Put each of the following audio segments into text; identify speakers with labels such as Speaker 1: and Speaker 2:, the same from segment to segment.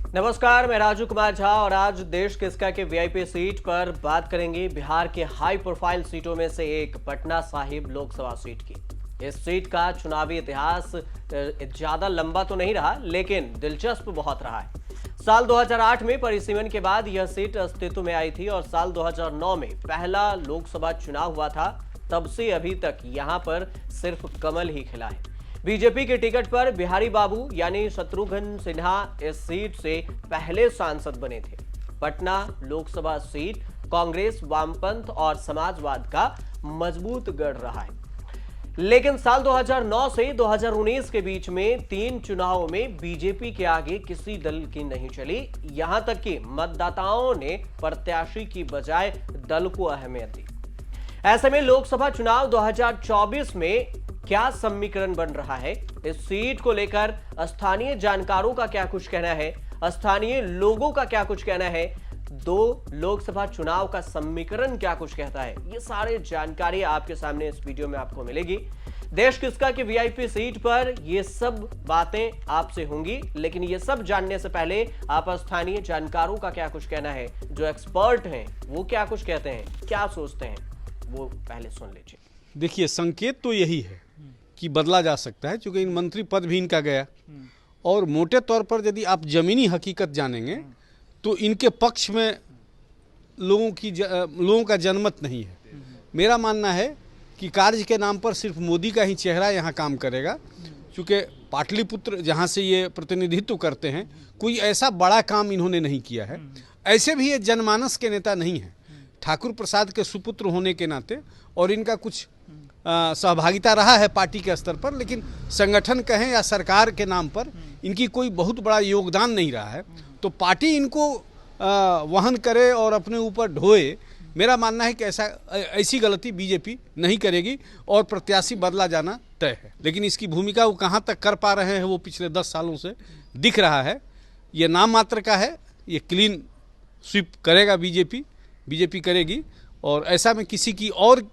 Speaker 1: नमस्कार, मैं राजू कुमार झा और आज देश किसका के वीआईपी सीट पर बात करेंगे बिहार के हाई प्रोफाइल सीटों में से एक पटना साहिब लोकसभा सीट की। इस सीट का चुनावी इतिहास ज्यादा लंबा तो नहीं रहा, लेकिन दिलचस्प बहुत रहा है। साल 2008 में परिसीमन के बाद यह सीट अस्तित्व में आई थी और साल 2009 में पहला लोकसभा चुनाव हुआ था। तब से अभी तक यहां पर सिर्फ कमल ही खिला है। बीजेपी के टिकट पर बिहारी बाबू यानी शत्रुघ्न सिन्हा इस सीट से पहले सांसद बने थे। पटना लोकसभा सीट कांग्रेस, वामपंथ और समाजवाद का मजबूत गढ़ रहा है, लेकिन साल 2009 से 2019 के बीच में 3 चुनावों में बीजेपी के आगे किसी दल की नहीं चली। यहां तक कि मतदाताओं ने प्रत्याशी की बजाय दल को अहमियत दी। ऐसे में लोकसभा चुनाव 2024 में क्या समीकरण बन रहा है, इस सीट को लेकर स्थानीय जानकारों का क्या कुछ कहना है, स्थानीय लोगों का क्या कुछ कहना है, 2 लोकसभा चुनाव का समीकरण क्या कुछ कहता है, ये सारे जानकारी आपके सामने इस वीडियो में आपको मिलेगी। देश किसका की वीआईपी सीट पर ये सब बातें आपसे होंगी, लेकिन ये सब जानने से पहले आप स्थानीय जानकारों का क्या कुछ कहना है, जो एक्सपर्ट हैं वो क्या कुछ कहते हैं, क्या सोचते हैं, वो पहले सुन लीजिए।
Speaker 2: देखिए, संकेत तो यही है कि बदला जा सकता है, क्योंकि इन मंत्री पद भी इनका गया और मोटे तौर पर यदि आप जमीनी हकीकत जानेंगे तो इनके पक्ष में लोगों का जनमत नहीं है। मेरा मानना है कि कार्य के नाम पर सिर्फ मोदी का ही चेहरा यहाँ काम करेगा, क्योंकि पाटलिपुत्र जहाँ से ये प्रतिनिधित्व करते हैं, कोई ऐसा बड़ा काम इन्होंने नहीं किया है। ऐसे भी ये जनमानस के नेता नहीं है। ठाकुर प्रसाद के सुपुत्र होने के नाते और इनका कुछ सहभागिता रहा है पार्टी के स्तर पर, लेकिन संगठन कहें या सरकार के नाम पर इनकी कोई बहुत बड़ा योगदान नहीं रहा है। तो पार्टी इनको वहन करे और अपने ऊपर ढोए, मेरा मानना है कि ऐसी गलती बीजेपी नहीं करेगी और प्रत्याशी बदला जाना तय है। लेकिन इसकी भूमिका वो कहाँ तक कर पा रहे हैं वो पिछले 10 सालों से दिख रहा है। ये नाम मात्र का है, ये क्लीन स्वीप करेगा बीजेपी करेगी, और ऐसा में किसी की और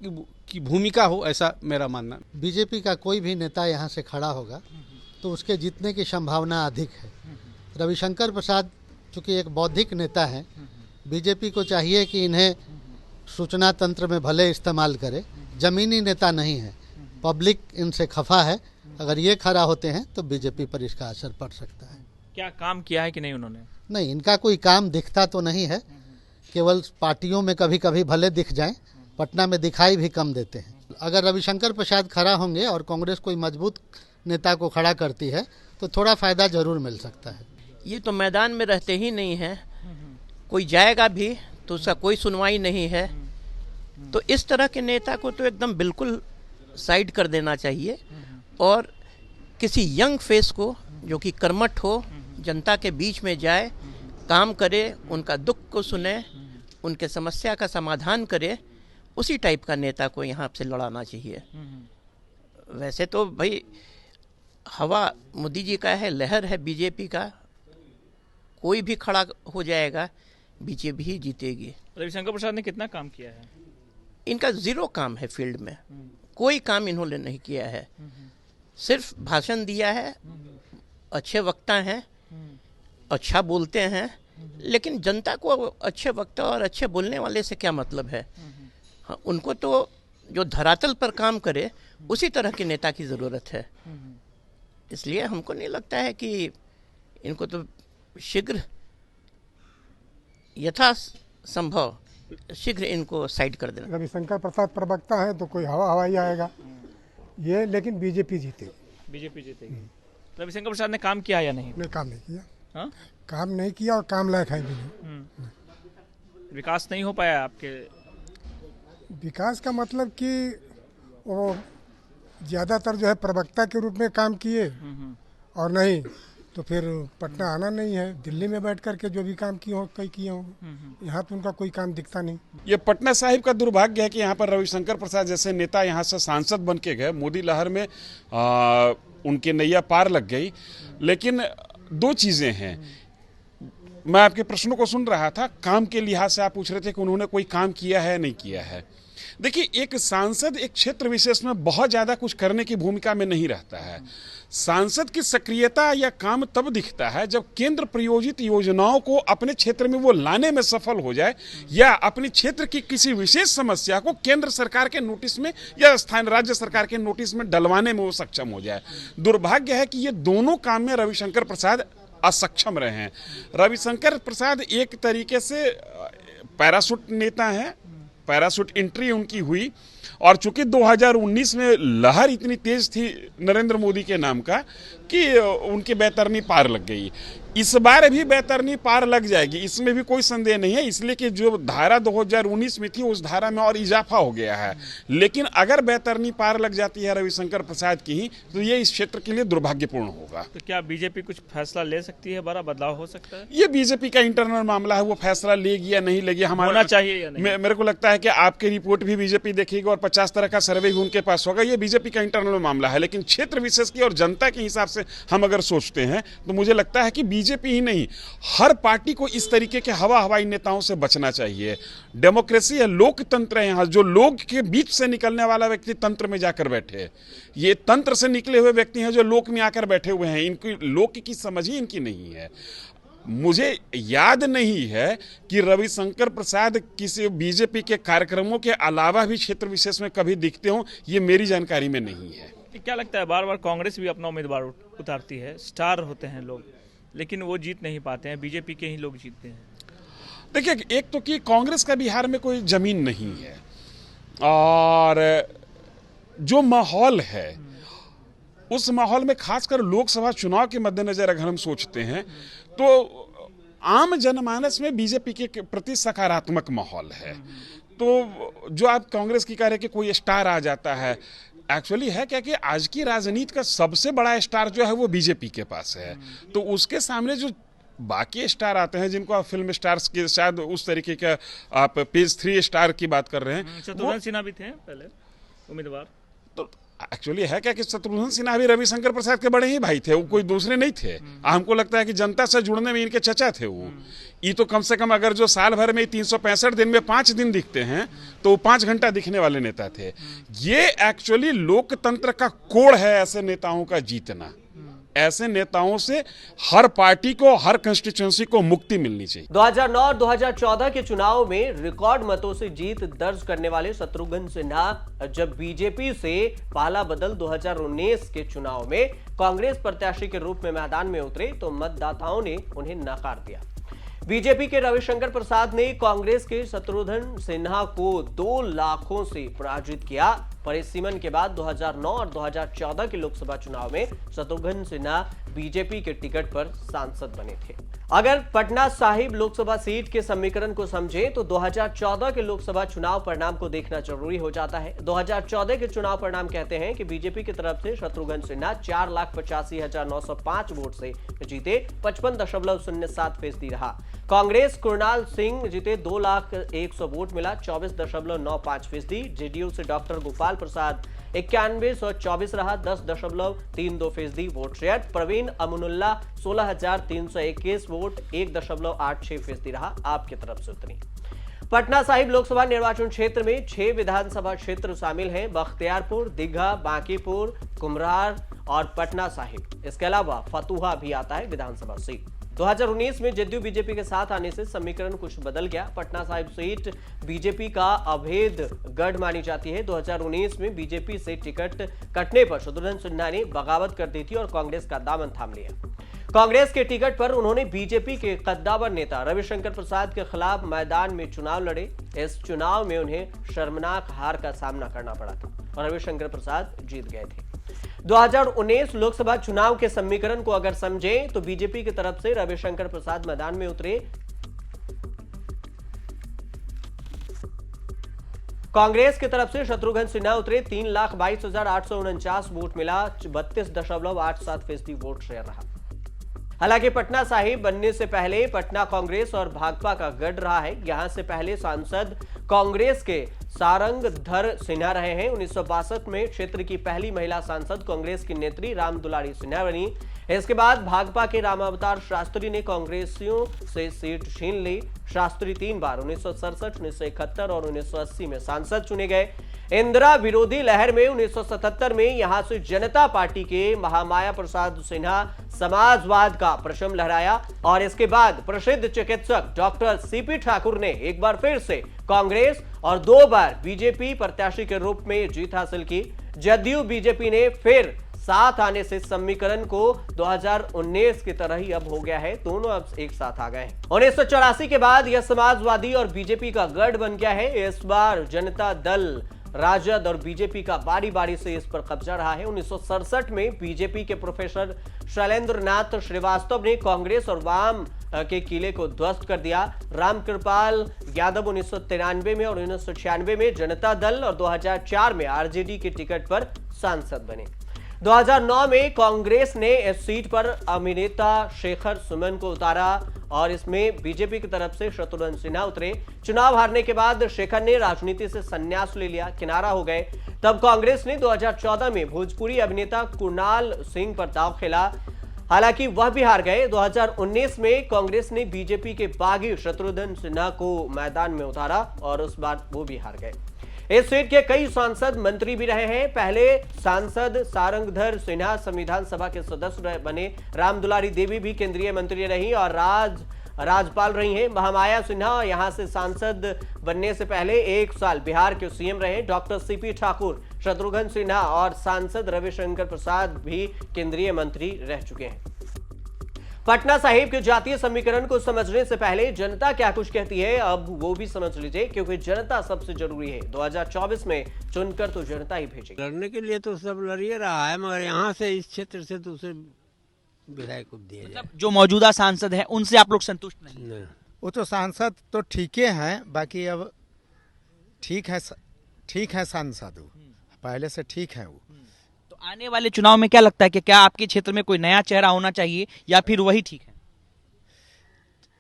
Speaker 2: की भूमिका हो, ऐसा मेरा मानना।
Speaker 3: बीजेपी का कोई भी नेता यहाँ से खड़ा होगा तो उसके जीतने की संभावना अधिक है। रविशंकर प्रसाद चूँकि एक बौद्धिक नेता हैं, बीजेपी को चाहिए कि इन्हें सूचना तंत्र में भले इस्तेमाल करे, जमीनी नेता नहीं है, पब्लिक इनसे खफा है। अगर ये खड़ा होते हैं तो बीजेपी पर इसका असर पड़ सकता है।
Speaker 4: क्या काम किया है कि नहीं उन्होंने?
Speaker 3: नहीं, इनका कोई काम दिखता तो नहीं है, केवल पार्टियों में कभी कभी भले दिख जाएं, पटना में दिखाई भी कम देते हैं। अगर रविशंकर प्रसाद खड़ा होंगे और कांग्रेस कोई मजबूत नेता को खड़ा करती है तो थोड़ा फायदा जरूर मिल सकता है।
Speaker 5: ये तो मैदान में रहते ही नहीं है, कोई जाएगा भी तो उसका कोई सुनवाई नहीं है। तो इस तरह के नेता को तो एकदम बिल्कुल साइड कर देना चाहिए और किसी यंग फेस को जो कि कर्मठ हो, जनता के बीच में जाए, काम करे, उनका दुख को सुने, उनके समस्या का समाधान करे, उसी टाइप का नेता को यहाँ से लड़ाना चाहिए। वैसे तो भाई हवा मोदी जी का है, लहर है बीजेपी का, कोई भी खड़ा हो जाएगा, बीजेपी ही जीतेगी।
Speaker 4: रविशंकर प्रसाद ने कितना काम किया है?
Speaker 5: इनका 0 काम है फील्ड में, कोई काम इन्होंने नहीं किया है, सिर्फ भाषण दिया है, अच्छे वक्ता हैं, अच्छा बोलते हैं, लेकिन जनता को अच्छे वक्ता और अच्छे बोलने वाले से क्या मतलब है। हाँ, उनको तो जो धरातल पर काम करे उसी तरह के नेता की ज़रूरत है। इसलिए हमको नहीं लगता है कि इनको तो शीघ्र यथासंभव शीघ्र इनको साइड कर देना।
Speaker 6: रविशंकर प्रसाद प्रवक्ता है तो कोई हवा ही आएगा ये, लेकिन बीजेपी जीतेगी।
Speaker 4: बीजेपी जीतेगी। रविशंकर प्रसाद ने काम किया या नहीं?
Speaker 6: ने काम नहीं किया।
Speaker 4: हाँ?
Speaker 6: काम नहीं किया और काम लायक है भी नहीं।
Speaker 4: विकास नहीं हो पाया आपके?
Speaker 6: विकास का मतलब कि वो ज़्यादातर जो है प्रवक्ता के रूप में काम किए, और नहीं तो फिर पटना आना नहीं है, दिल्ली में बैठ करके जो भी काम किए हो कई किए होंगे, यहाँ तो उनका कोई काम दिखता नहीं।
Speaker 2: ये पटना साहिब का दुर्भाग्य है कि यहाँ पर रविशंकर प्रसाद जैसे नेता यहाँ से सांसद बन के गए, मोदी लहर में उनके नैया पार लग गई। लेकिन 2 चीज़ें हैं, मैं आपके प्रश्नों को सुन रहा था, काम के लिहाज से आप पूछ रहे थे कि उन्होंने कोई काम किया है नहीं किया है।
Speaker 7: देखिए, एक सांसद एक क्षेत्र विशेष में बहुत ज्यादा कुछ करने की भूमिका में नहीं रहता है। सांसद की सक्रियता या काम तब दिखता है जब केंद्र प्रायोजित योजनाओं को अपने क्षेत्र में वो लाने में सफल हो जाए, या अपने क्षेत्र की किसी विशेष समस्या को केंद्र सरकार के नोटिस में या स्थानीय राज्य सरकार के नोटिस में डलवाने में वो सक्षम हो जाए। दुर्भाग्य है कि ये दोनों काम में रविशंकर प्रसाद असक्षम रहे हैं। रविशंकर प्रसाद एक तरीके से पैराशूट नेता हैं, पैराशूट एंट्री उनकी हुई, और चूंकि 2019 में लहर इतनी तेज थी नरेंद्र मोदी के नाम का कि उनकी बैतरनी पार लग गई। इस बार भी बैतरनी पार लग जाएगी, इसमें भी कोई संदेह नहीं है, इसलिए कि जो धारा 2019 में थी उस धारा में और इजाफा हो गया है। लेकिन अगर बैतरनी पार लग जाती है रविशंकर प्रसाद की ही, तो ये इस क्षेत्र के लिए दुर्भाग्यपूर्ण होगा।
Speaker 4: तो क्या बीजेपी कुछ फैसला ले सकती है, बड़ा बदलाव हो सकता है?
Speaker 7: ये बीजेपी का इंटरनल मामला है, वो फैसला लेगी या नहीं लेगी, हमारा
Speaker 4: होना चाहिए या नहीं?
Speaker 7: मेरे को लगता है कि आपकी रिपोर्ट भी बीजेपी देखेगी और 50 तरह का सर्वे भी उनके पास होगा। ये बीजेपी का इंटरनल मामला है, लेकिन क्षेत्र विशेष की और जनता के हिसाब से हम अगर सोचते हैं तो मुझे लगता है कि बीजेपी ही नहीं, हर पार्टी को इस तरीके के हवाई नेताओं से बचना चाहिए। डेमोक्रेसी है, लोकतंत्र है, यहाँ जो लोग के बीच से निकलने वाला व्यक्ति तंत्र में जाकर बैठे, ये तंत्र से निकले हुए व्यक्ति हैं जो लोक में आकर बैठे हुए हैं, इनकी लोक की समझ ही इनकी नहीं है। मुझे याद नहीं है कि रविशंकर प्रसाद किसी बीजेपी के कार्यक्रमों के अलावा भी क्षेत्र विशेष में कभी दिखते हों, ये मेरी जानकारी में नहीं है।
Speaker 4: क्या लगता है, बार बार कांग्रेस भी अपना उम्मीदवार उतारती है, स्टार होते हैं लोग, लेकिन वो जीत नहीं पाते हैं, बीजेपी के ही लोग जीतते हैं?
Speaker 7: देखिए, एक तो कि कांग्रेस का बिहार में कोई जमीन नहीं है, और जो माहौल है उस माहौल में खासकर लोकसभा चुनाव के मद्देनजर अगर हम सोचते हैं तो आम जनमानस में बीजेपी के प्रति सकारात्मक माहौल है। तो जो आप कांग्रेस की कह रहे कि कोई स्टार आ जाता है, एक्चुअली है क्या कि आज की राजनीति का सबसे बड़ा स्टार जो है वो बीजेपी के पास है। तो उसके सामने जो बाकी स्टार आते हैं, जिनको आप फिल्म स्टार्स के शायद उस तरीके का आप पेज 3 स्टार की बात कर रहे हैं,
Speaker 4: शत्रुघ्न सिन्हा भी थे पहले उम्मीदवार।
Speaker 7: तो एक्चुअली है क्या कि शत्रुघ्न सिन्हा भी रविशंकर प्रसाद के बड़े ही भाई थे, वो कोई दूसरे नहीं थे। हमको लगता है कि जनता से जुड़ने में इनके चचा थे वो। ये तो कम से कम अगर जो साल भर में 365 दिन में 5 दिन दिखते हैं तो वो 5 घंटा दिखने वाले नेता थे। ये एक्चुअली लोकतंत्र का कोड है, ऐसे नेताओं का जीतना। ऐसे नेताओं से हर पार्टी को, हर कंस्टिट्यूएंसी को मुक्ति मिलनी चाहिए।
Speaker 1: 2009 और 2014 के चुनाव में रिकॉर्ड मतों से जीत दर्ज करने वाले शत्रुघ्न सिन्हा जब बीजेपी से पाला बदल 2019 के चुनाव में कांग्रेस प्रत्याशी के रूप में मैदान में उतरे तो मतदाताओं ने उन्हें नकार दिया। बीजेपी के रविशंकर प्रसाद ने कांग्रेस के शत्रुघ्न सिन्हा को 2 लाखों से पराजित किया। परिसीमन के बाद 2009 और 2014 के लोकसभा चुनाव में शत्रुघ्न सिन्हा बीजेपी के टिकट पर सांसद बने थे। अगर पटना साहिब लोकसभा सीट के समीकरण को समझें तो 2014 के लोकसभा चुनाव परिणाम को देखना जरूरी हो जाता है। 2014 के चुनाव परिणाम कहते हैं कि बीजेपी की तरफ से शत्रुघ्न सिन्हा 4,85,905 वोट से जीते, 55.07% रहा। कांग्रेस कुणाल सिंह जीते, 2,01,000 वोट मिला, 24.95%। जेडीयू से डॉक्टर गोपाल प्रसाद 9124 रहा, 10.32% वोट शेयर। प्रवीण अमनुल्ला 16,321 वोट, 1.86% रहा आपकी तरफ से उतनी। पटना साहिब लोकसभा निर्वाचन क्षेत्र में 6 विधानसभा क्षेत्र शामिल हैं, बख्तियारपुर, दीघा, बांकीपुर, कुम्हरार और पटना साहिब। इसके अलावा फतुहा भी आता है विधानसभा सीट। 2019 में जदयू बीजेपी के साथ आने से समीकरण कुछ बदल गया। पटना साहिब सीट बीजेपी का अभेद गढ़ मानी जाती है। 2019 में बीजेपी से टिकट कटने पर शत्रुघ्न सिन्हा ने बगावत कर दी थी और कांग्रेस का दामन थाम लिया। कांग्रेस के टिकट पर उन्होंने बीजेपी के कद्दावर नेता रविशंकर प्रसाद के खिलाफ मैदान में चुनाव लड़े। इस चुनाव में उन्हें शर्मनाक हार का सामना करना पड़ा था और रविशंकर प्रसाद जीत गए थे। 2019 लोकसभा चुनाव के समीकरण को अगर समझें तो बीजेपी की तरफ से रविशंकर प्रसाद मैदान में उतरे। कांग्रेस की तरफ से शत्रुघ्न सिन्हा उतरे, 3,22,849 वोट मिला, 32.87% वोट शेयर रहा। हालांकि पटना साहिब बनने से पहले पटना कांग्रेस और भाकपा का गढ़ रहा है। यहां से पहले सांसद कांग्रेस के सारंगधर सिन्हा रहे हैं। 1962 में क्षेत्र की पहली महिला सांसद कांग्रेस की नेत्री राम दुलारी सिन्हा बनी। इसके बाद भाजपा के रामावतार शास्त्री ने कांग्रेसियों से सीट छीन ली। शास्त्री 3 बार 1967, 1971 और 1980 में सांसद चुने गए। इंदिरा विरोधी लहर में 1977 में यहां से जनता पार्टी के महामाया प्रसाद सिन्हा समाजवाद का परचम लहराया और इसके बाद प्रसिद्ध चिकित्सक डॉक्टर सीपी ठाकुर ने एक बार फिर से कांग्रेस और 2 बार बीजेपी प्रत्याशी के रूप में जीत हासिल की। जदयू बीजेपी ने फिर साथ आने से समीकरण को 2019 की तरह ही अब हो गया है। दोनों अब एक साथ आ गए हैं। 1984 के बाद यह समाजवादी और बीजेपी का गढ़ बन गया है। इस बार जनता दल, राजद और बीजेपी का बारी बारी से इस पर कब्जा रहा है। 1967 में बीजेपी के प्रोफेसर शैलेंद्र नाथ श्रीवास्तव ने कांग्रेस और वाम के किले को ध्वस्त कर दिया। रामकृपाल यादव 1993 में और 1996 में जनता दल और 2004 में आरजेडी के टिकट पर सांसद बने। 2009 में कांग्रेस ने इस सीट पर अभिनेता शेखर सुमन को उतारा और इसमें बीजेपी की तरफ से शत्रुघ्न सिन्हा उतरे। चुनाव हारने के बाद शेखर ने राजनीति से संन्यास ले लिया, किनारा हो गए। तब कांग्रेस ने 2014 में भोजपुरी अभिनेता कुणाल सिंह पर दांव खेला, हालांकि वह भी हार गए। 2019 में कांग्रेस ने बीजेपी के बागी शत्रुघ्न सिन्हा को मैदान में उतारा और उस बार वो भी हार गए। इस सीट के कई सांसद मंत्री भी रहे हैं। पहले सांसद सारंगधर सिन्हा संविधान सभा के सदस्य बने। रामदुलारी देवी भी केंद्रीय मंत्री रही और राज्यपाल रही हैं। महामाया सिन्हा यहां से सांसद बनने से पहले 1 साल बिहार के सीएम रहे। डॉक्टर सीपी ठाकुर, शत्रुघ्न सिन्हा और सांसद रविशंकर प्रसाद भी केंद्रीय मंत्री रह चुके हैं। पटना साहिब के जातीय समीकरण को समझने से पहले जनता क्या कुछ कहती है, अब वो भी समझ लीजिए, क्योंकि जनता सबसे जरूरी है। 2024 में चुनकर तो जनता ही भेजेगी।
Speaker 8: लड़ने के लिए तो सब लड़िए रहा है, मगर यहाँ से इस क्षेत्र से तो उसे विधायक को दिया जाए।
Speaker 9: जो मौजूदा सांसद हैं उनसे आप लोग संतुष्ट नहीं?
Speaker 10: वो तो सांसद तो ठीक हैं, बाकी अब ठीक है सांसद, पहले से ठीक है वो।
Speaker 9: तो आने वाले चुनाव में क्या लगता है कि क्या आपके क्षेत्र में कोई नया चेहरा होना चाहिए या फिर वही ठीक है?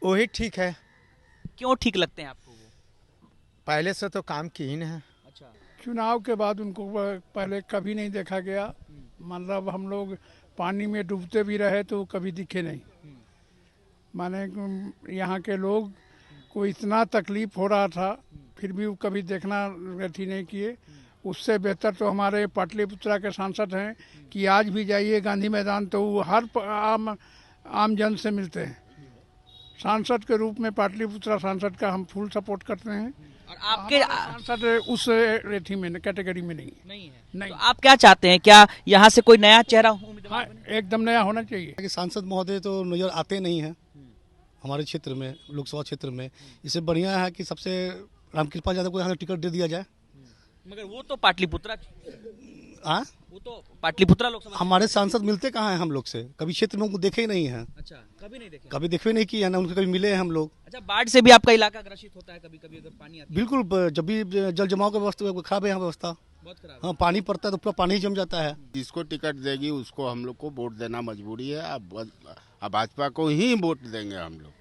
Speaker 10: वही ठीक है।
Speaker 9: क्यों ठीक लगते हैं आपको वो?
Speaker 10: पहले से तो काम की ही है।
Speaker 9: अच्छा,
Speaker 11: चुनाव के बाद उनको पहले कभी नहीं देखा गया। मतलब हम लोग पानी में डूबते भी रहे तो कभी दिखे नहीं। माने यहाँ के लोग को इतना तकलीफ हो रहा था, फिर भी वो कभी देखना अथी नहीं किए। उससे बेहतर तो हमारे पाटलिपुत्रा के सांसद हैं कि आज भी जाइए गांधी मैदान तो वो हर आम जन से मिलते हैं। सांसद के रूप में पाटलिपुत्रा सांसद का हम फुल सपोर्ट करते हैं।
Speaker 9: और आपके
Speaker 11: सांसद उस रेथी में कैटेगरी में नहीं है। नहीं।
Speaker 9: तो आप क्या चाहते हैं, क्या यहाँ से कोई नया चेहरा
Speaker 11: हाँ, एकदम नया होना चाहिए।
Speaker 12: कि सांसद महोदय तो नजर आते नहीं हैं हमारे क्षेत्र में, लोकसभा क्षेत्र में। इससे बढ़िया है कि सबसे रामकृपाल यादव को यहाँ टिकट दे दिया जाए।
Speaker 9: मगर वो तो पाटलिपुत्रा,
Speaker 12: हाँ
Speaker 9: वो तो पाटलिपुत्रा लोकसभा।
Speaker 12: हमारे सांसद मिलते कहाँ हैं हम लोग से? कभी क्षेत्र में उनको देखे ही नहीं है।
Speaker 9: अच्छा, कभी नहीं देखे?
Speaker 12: कभी देखवे नहीं किया ना, उनको कभी मिले हैं हम लोग।
Speaker 9: अच्छा, बाढ़ से भी आपका इलाका ग्रसित होता है कभी कभी अगर पानी आता है?
Speaker 12: बिल्कुल, जब भी जल जमाव की व्यवस्था खराब है यहाँ व्यवस्था,
Speaker 9: बहुत खराब।
Speaker 12: हाँ, पानी पड़ता है तो पूरा पानी ही जम जाता है।
Speaker 13: जिसको टिकट देगी उसको हम लोग को वोट देना मजबूरी है। अब भाजपा को ही वोट देंगे हम लोग।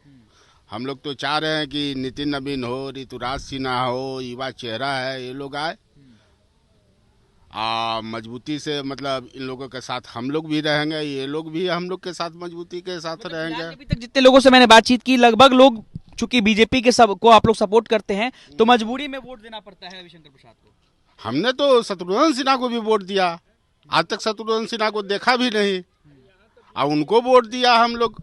Speaker 13: हम लोग तो चाह रहे हैं कि नितिन नवीन हो, ऋतुराज सिन्हा हो, युवा चेहरा है, ये लोग आए मजबूती से। मतलब इन लोगों के साथ हम लोग भी रहेंगे, ये लोग भी हम लोग के साथ मजबूती के साथ रहेंगे।
Speaker 9: अभी तक जितने लोगों से मैंने बातचीत की, लगभग लोग चूंकि बीजेपी के सबको आप लोग सपोर्ट करते हैं तो मजबूरी में वोट देना पड़ता है रविशंकर प्रसाद को।
Speaker 13: हमने तो शत्रुघ्न सिन्हा को भी वोट दिया, आज तक शत्रुघ्न सिन्हा को देखा भी नहीं, और उनको वोट दिया हम लोग।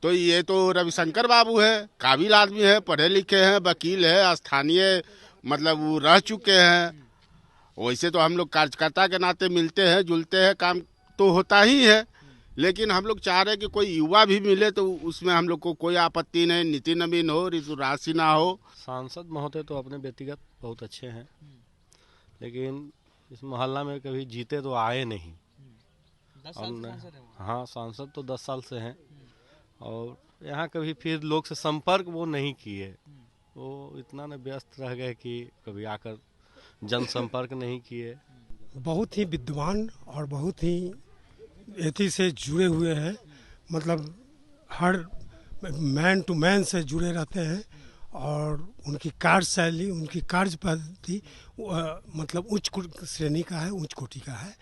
Speaker 13: तो ये तो रविशंकर बाबू है, काबिल आदमी है, पढ़े लिखे हैं, वकील है, स्थानीय मतलब वो रह चुके हैं। वैसे तो हम लोग कार्यकर्ता के नाते मिलते हैं जुलते हैं, काम तो होता ही है, लेकिन हम लोग चाह रहे हैं कि कोई युवा भी मिले तो उसमें हम लोग को कोई आपत्ति नहीं। नितिन नवीन हो, ऋतुराज सिन्हा हो।
Speaker 14: सांसद महोदय तो अपने व्यक्तिगत बहुत अच्छे हैं, लेकिन इस मोहल्ला में कभी जीते तो आए नहीं।
Speaker 9: 10 साल से सांसद हैं।
Speaker 14: हाँ, सांसद तो 10 साल से हैं और यहाँ कभी फिर लोग से संपर्क वो नहीं किए। वो इतना न व्यस्त रह गए कि कभी आकर जनसंपर्क नहीं किए।
Speaker 6: बहुत ही विद्वान और बहुत ही एथी से जुड़े हुए हैं, मतलब हर मैन टू मैन से जुड़े रहते हैं और उनकी कार्यशैली, उनकी कार्य पद्धति मतलब उच्च श्रेणी का है, उच्च कोटि का है।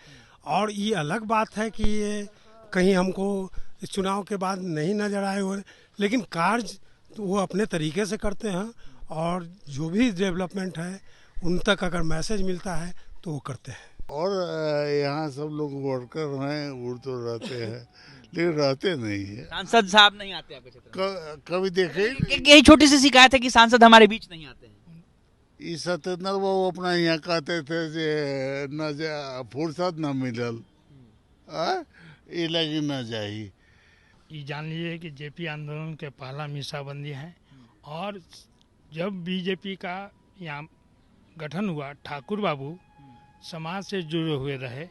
Speaker 6: और ये अलग बात है कि ये कहीं हमको इस चुनाव के बाद नहीं नजर आए हुए, लेकिन कार्य तो वो अपने तरीके से करते हैं और जो भी डेवलपमेंट है उन तक अगर मैसेज मिलता है तो वो करते हैं।
Speaker 15: और यहाँ सब लोग वर्कर हैं, उड़ तो रहते हैं लेकिन रहते नहीं है।
Speaker 9: सांसद साहब नहीं आते आपके क्षेत्र में?
Speaker 15: कभी देखे
Speaker 9: यही छोटी सी शिकायत है कि सांसद हमारे बीच नहीं आते हैं।
Speaker 15: इस सत्येंद्र वो अपना यहाँ कहते थे जे न फुर्सत न मिलल, ये लगी न जाही।
Speaker 11: ये जान लीजिए कि जेपी आंदोलन के पहला मीसाबंदी है और जब बीजेपी का यहाँ गठन हुआ, ठाकुर बाबू समाज से जुड़े हुए रहे,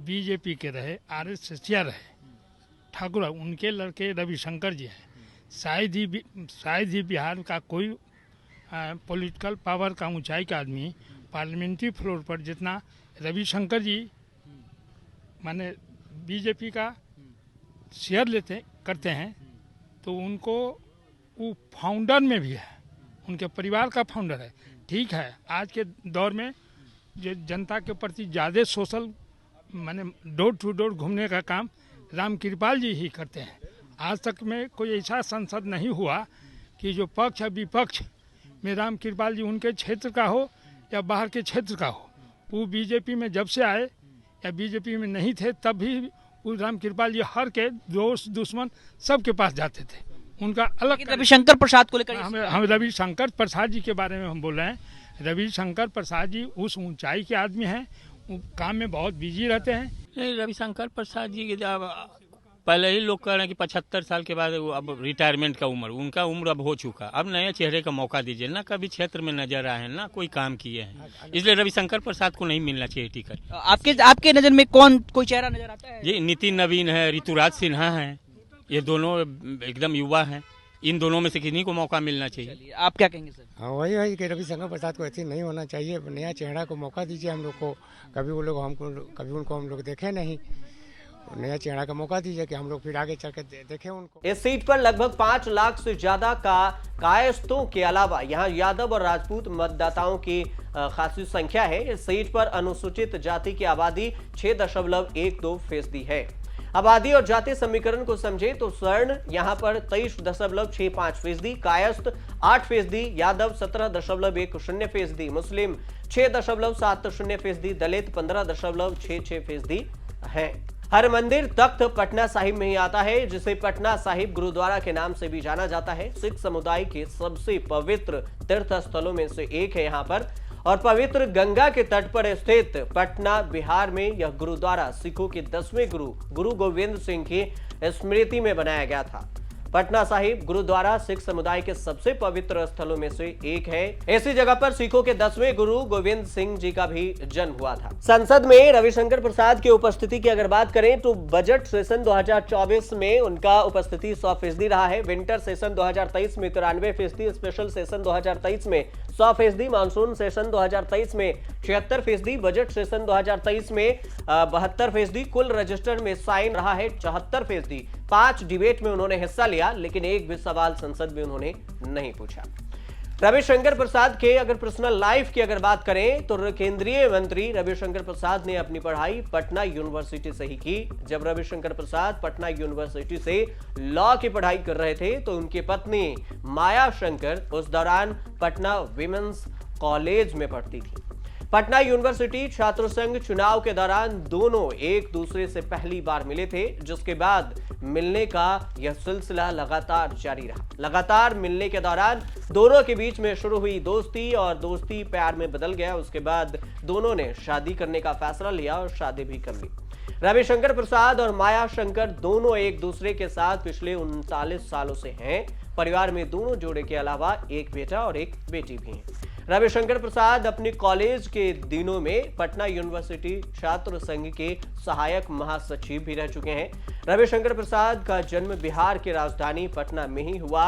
Speaker 11: बीजेपी के रहे, आरएसएसिया रहे। ठाकुर बाबू उनके लड़के रविशंकर जी हैं। शायद ही बिहार का कोई पॉलिटिकल पावर का ऊंचाई का आदमी पार्लियामेंट्री फ्लोर पर जितना रविशंकर जी माने बीजेपी का शेयर करते हैं, तो उनको वो फाउंडर में भी है, उनके परिवार का फाउंडर है। ठीक है, आज के दौर में जो जनता के प्रति ज़्यादा सोशल माने डोर टू डोर घूमने का काम रामकृपाल जी ही करते हैं। आज तक में कोई ऐसा संसद नहीं हुआ कि जो पक्ष या विपक्ष में रामकृपाल जी उनके क्षेत्र का हो या बाहर के क्षेत्र का हो। वो बीजेपी में जब से आए या बीजेपी में नहीं थे तब भी वो रामकृपाल जी हर के दोस्त दुश्मन सबके पास जाते थे। उनका अलग
Speaker 9: रविशंकर प्रसाद को लेकर
Speaker 11: हम रविशंकर प्रसाद जी के बारे में हम बोल रहे हैं। रविशंकर प्रसाद जी उस ऊंचाई के आदमी हैं, काम में बहुत बिजी रहते हैं।
Speaker 16: नहीं, रविशंकर प्रसाद जी पहले ही लोग कह रहे हैं कि 75 साल के बाद अब रिटायरमेंट का उनका उम्र अब हो चुका। अब नए चेहरे का मौका दीजिए ना, कभी क्षेत्र में नजर आए हैं ना कोई काम किए हैं, इसलिए रविशंकर प्रसाद को नहीं मिलना चाहिए टिकट।
Speaker 9: आपके नजर में कोई चेहरा नजर आता है?
Speaker 16: जी, नितिन नवीन है, ऋतुराज सिन्हा है, ये दोनों एकदम युवा हैं। इन दोनों में से किन्हीं को मौका मिलना चाहिए।
Speaker 9: आप क्या कहेंगे सर?
Speaker 10: हाँ, वही कि रविशंकर प्रसाद को ऐसे नहीं होना चाहिए। नया चेहरा को मौका दीजिए हम लोग को। कभी उनको हम लोग देखे नहीं, नया चेहरा का मौका दीजिए कि हम लोग फिर आगे चल के देखें उनको।
Speaker 1: इस सीट पर लगभग 5 लाख से ज्यादा कायस्थों के अलावा यहां यादव और राजपूत मतदाताओं की खासी संख्या है। इस सीट पर अनुसूचित जाति की आबादी 6.12% है। आबादी और जाति समीकरण को समझे तो सवर्ण यहां पर 23.65%, कायस्थ 8%, यादव 17.10%, मुस्लिम 6.70%, दलित 15.66% है। हर मंदिर तख्त पटना साहिब में ही आता है, जिसे पटना साहिब गुरुद्वारा के नाम से भी जाना जाता है। सिख समुदाय के सबसे पवित्र तीर्थ स्थलों में से एक है यहाँ पर, और पवित्र गंगा के तट पर स्थित पटना बिहार में यह गुरुद्वारा सिखों के 10वें गुरु गोविंद सिंह की स्मृति में बनाया गया था। पटना साहिब गुरुद्वारा सिख समुदाय के सबसे पवित्र स्थलों में से एक है। ऐसी जगह पर सिखों के 10वें गुरु गोविंद सिंह जी का भी जन्म हुआ था। संसद में रविशंकर प्रसाद की उपस्थिति की अगर बात करें तो बजट सेशन 2024 में उनका उपस्थिति 100% रहा है। विंटर सेशन 2023 में 93%, स्पेशल सेशन 2023 में 100%, मानसून सेशन 2023 में 76%, बजट सेशन 2023 में 72%, कुल रजिस्टर में साइन रहा है 74%। 5 डिबेट में उन्होंने हिस्सा लिया, लेकिन एक भी सवाल संसद में उन्होंने नहीं पूछा। रविशंकर प्रसाद के अगर पर्सनल लाइफ की अगर बात करें तो केंद्रीय मंत्री रविशंकर प्रसाद ने अपनी पढ़ाई पटना यूनिवर्सिटी से ही की। जब रविशंकर प्रसाद पटना यूनिवर्सिटी से लॉ की पढ़ाई कर रहे थे तो उनकी पत्नी माया शंकर उस दौरान पटना विमेंस कॉलेज में पढ़ती थी। पटना यूनिवर्सिटी छात्र संघ चुनाव के दौरान दोनों एक दूसरे से पहली बार मिले थे, जिसके बाद मिलने का यह सिलसिला लगातार जारी रहा। लगातार मिलने के दौरान दोनों के बीच में शुरू हुई दोस्ती और दोस्ती प्यार में बदल गया। उसके बाद दोनों ने शादी करने का फैसला लिया और शादी भी कर ली। रविशंकर प्रसाद और माया शंकर दोनों एक दूसरे के साथ पिछले 39 सालों से हैं। परिवार में दोनों जोड़े के अलावा एक बेटा और एक बेटी भी है। रविशंकर प्रसाद अपने कॉलेज के दिनों में पटना यूनिवर्सिटी छात्र संघ के सहायक महासचिव भी रह चुके हैं। रविशंकर प्रसाद का जन्म बिहार की राजधानी पटना में ही हुआ।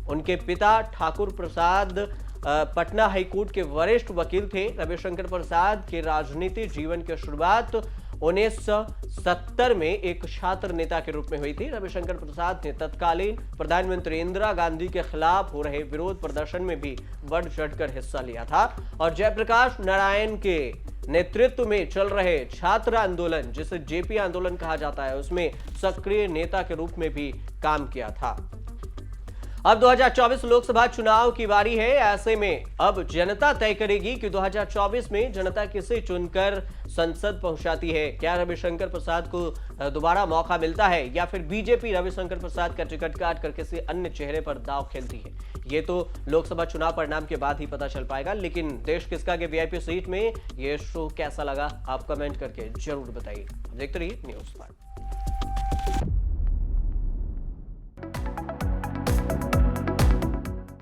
Speaker 1: उनके पिता ठाकुर प्रसाद पटना हाईकोर्ट के वरिष्ठ वकील थे। रविशंकर प्रसाद के राजनीतिक जीवन की शुरुआत 1970 में एक छात्र नेता के रूप में हुई थी। रविशंकर प्रसाद ने तत्कालीन प्रधानमंत्री इंदिरा गांधी के खिलाफ हो रहे विरोध प्रदर्शन में भी बढ़ चढ़कर हिस्सा लिया था और जयप्रकाश नारायण के नेतृत्व में चल रहे छात्र आंदोलन, जिसे जेपी आंदोलन कहा जाता है, उसमें सक्रिय नेता के रूप में भी काम किया था। अब 2024 लोकसभा चुनाव की बारी है। ऐसे में अब जनता तय करेगी कि 2024 में जनता किसे चुनकर संसद पहुंचाती है। क्या रविशंकर प्रसाद को दोबारा मौका मिलता है या फिर बीजेपी रविशंकर प्रसाद का टिकट काट कर किसी अन्य चेहरे पर दांव खेलती है? ये तो लोकसभा चुनाव परिणाम के बाद ही पता चल पाएगा। लेकिन देश किसका के वीआईपी सीट में ये शो कैसा लगा, आप कमेंट करके जरूर बताइए। देखते रहिए न्यूज़ 5।